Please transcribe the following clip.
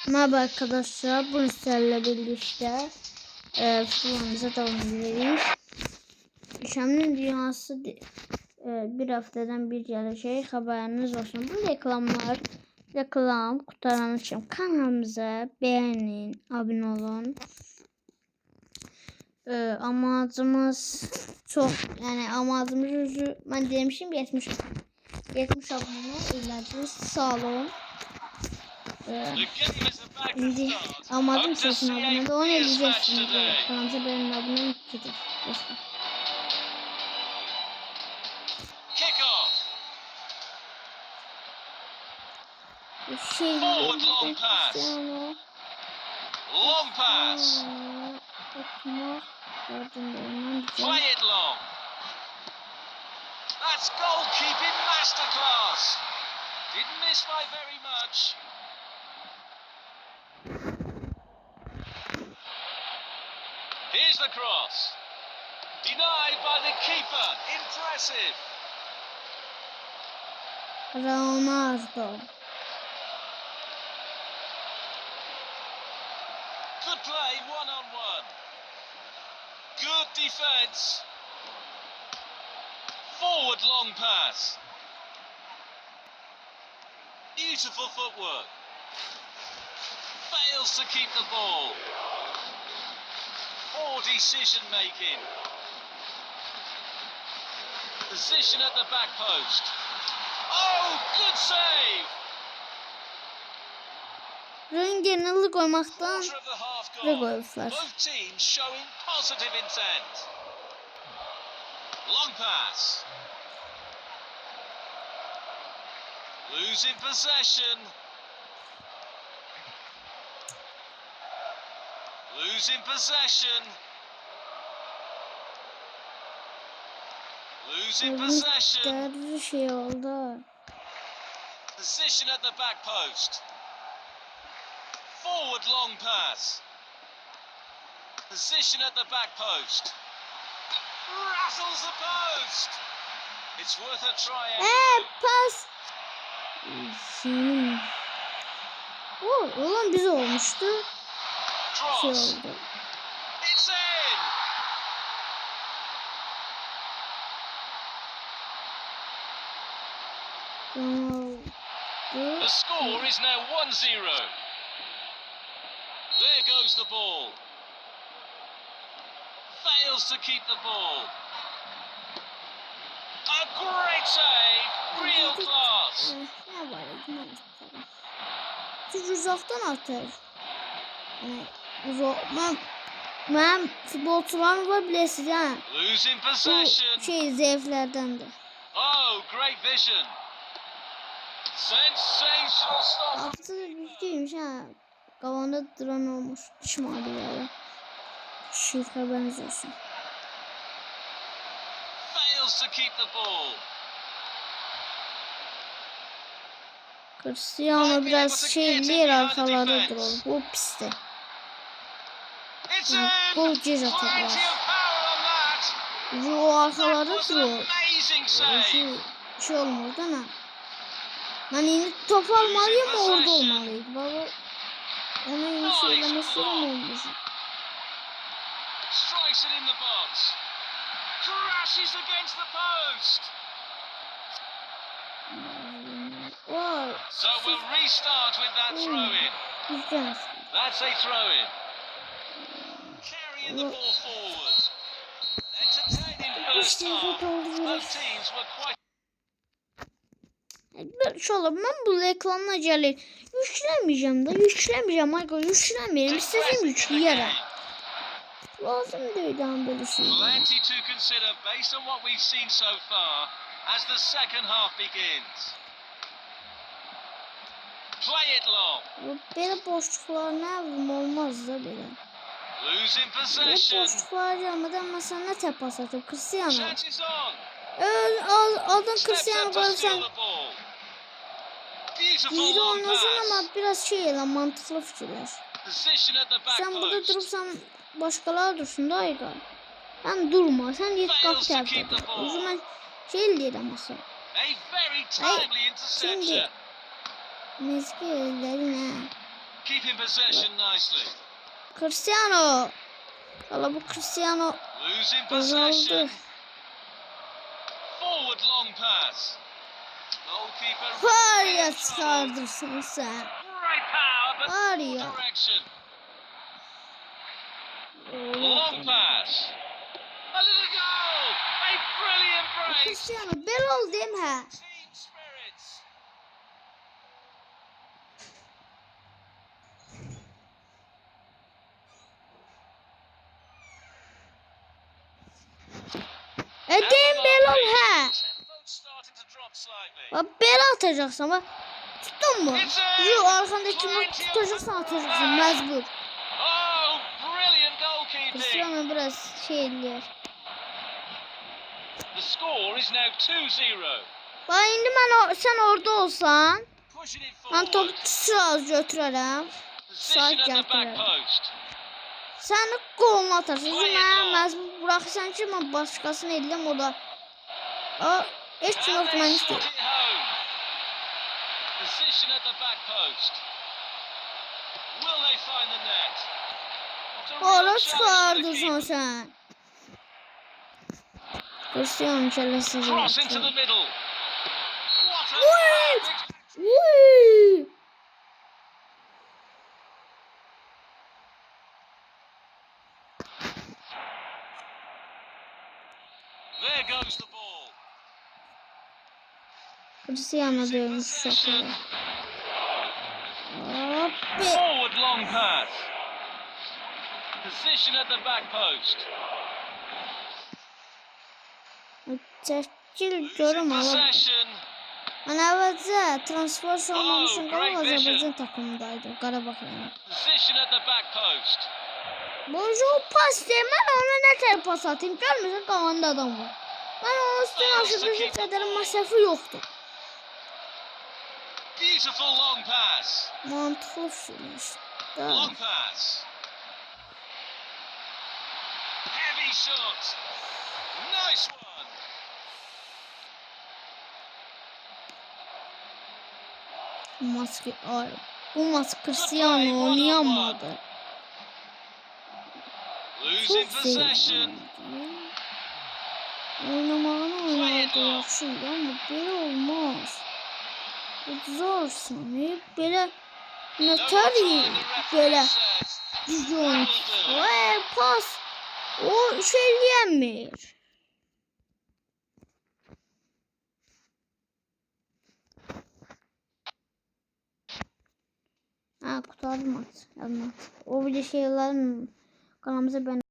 Merhaba arkadaşlar, bu sizlerle birlikte futbolumuza devam edeceğiz. Şam'ın dünyası bir haftadan bir gelecek, haberiniz olsun. Bu reklam kurtaran için kanalımıza beğenin, abone olun. Amacımız çok, yani amacımız ben demişim 70 abone ilerleyeceğiz. Sağ olun. Şimdi amadım sesini abone de onu eleyeceksiniz. Kanalımıza benim abone gidecek. Forward long pass. Long pass. Play it long. That's goalkeeping masterclass. Didn't miss by very much. Here's the cross. Denied by the keeper. Impressive. Ronaldo. Good play, one-on-one. Good defence. Forward long pass. Beautiful footwork. Fails to keep the ball. Poor decision making. Position at the back post. Oh, good save. Rengerini koymaktan Quarter of the half ve gone. koymuşlar. Both teams showing positive intent. Long pass. Losing possession. Losing possession. Losing possession. Bir şey oldu. Position at the back post. Forward long pass. Position at the back post. Rattles the post. It's worth a try anyway. Pas. Ulan bize olmuştu. Şey Cross. oldu. It's in. The score is now 1-0. There goes the ball. Fails to keep the ball. A great save. Real class. Ne var? Siz uzaktan atar. Ben futbolcularım var bilesiz ha. Losing Bu possession. zayıflardandır. Oh, great vision. Sensational stop. Haftada büyükteymiş ha. Kavanda duran olmuş. Düşmadı ya. Şirk haberiniz olsun. Fails to keep the ball. Cristiano biraz şeyli arkalarda durur. Bu pistte. It's in. Gol ceza Plenty toplar. of power on that. Bu arkalarda That was an durur. amazing save. Şey olmadı ama. Ben yeni top almalıyım mı orada olmalıydı. Baba ona yeni söylemesiyle mi olmuş? Strikes it in the box. Crashes against the post. Vay. So we'll restart with that throw in. Güzel. That's a throw in. Carrying the ball forward. Entertaining first half. Both teams were quite. Şöyle ben bu reklamla gelir. Yüklemeyeceğim Michael. Yüklemeyelim. İstediğim yükleyerek. Lazım değil böyle şey. Plenty to consider based on what we've seen so far as the second half begins. Play it long. Böyle boşluklar ne yapayım olmaz da böyle. Losing Böyle possession. boşluklar gelmeden mesela ne tepas atıp Cristiano. Chances on. Aldın Steps Cristiano up to böyle steal sen the ball. iyi Beautiful long oynasın pass. ama biraz şey lan mantıklı fikirler. Position at the back Sen burada post. durursan başkaları dursun daha iyi gal. Sen durma. Sen git kapı tarafta. O zaman şey değil ama sen. A very timely interception. Şimdi mezki ellerine. Keeping possession nicely. Cristiano. Valla bu Cristiano Losing azaldı. possession. Forward long pass. Goalkeeper. Var really ya in trouble. çıkardırsın sen. Great power, but Var poor ya. direction. Long pass. A little goal. A brilliant break. Cristiano bel ol değil mi? Team spirits. Edeyim bel ol he. Tempo's starting to drop slightly. Bak bel atacaksın ama tuttun mu? Yok arkandaki tutacaksın atacaksın mecbur. Oh, brilliant goalkeeping. Cristiano biraz şey ediyor. The score is now 2-0. Bak indi sen orada olsan Pushing it ben forward. topu az götürürüm. Position at the back götürürüm. post. Sen de golunu atarsın. Mən məcbur buraxırsan ki, mən başqasını ediləm o da. Heç kim yoxdur, mən Slot istəyirəm. it home. Position at the back post. Will they find the net? It's a real Ora challenge for the çıxardırsan keeper. sən. Cristiano kələsiz. Cross into the middle. What a Uy! perfect- Uy! There goes the ball. Cristiano dönmüş şakalı. Hoppi. Forward long pass. Position at the back post. Çəkil görüm ala. Possession. Mən əvvəlcə transfer olmamışım, great qala vision. Azərbaycan takımındaydı, Qarabağ yəni. Position at the back post. Boşu pas deyim, mən ona nə tər pas atayım, görmürsən qavanda adam var. Mən onun üstünə aşırı qədər masrafı yoxdur. Beautiful long pass. Mantıqlı fikirmiş. Long pass. Heavy shot. Nice one. Bu maç Cristiano oynayamadı. Losing Çok possession. sevdim. Oynamağını oynadı yaxşıydı ama belə olmaz. Uzarsın, belə nətər belə düzgün oyun. Pas o şey eləyəmir. Ha kurtardım maç. O bir de şeylerin kanalımıza ben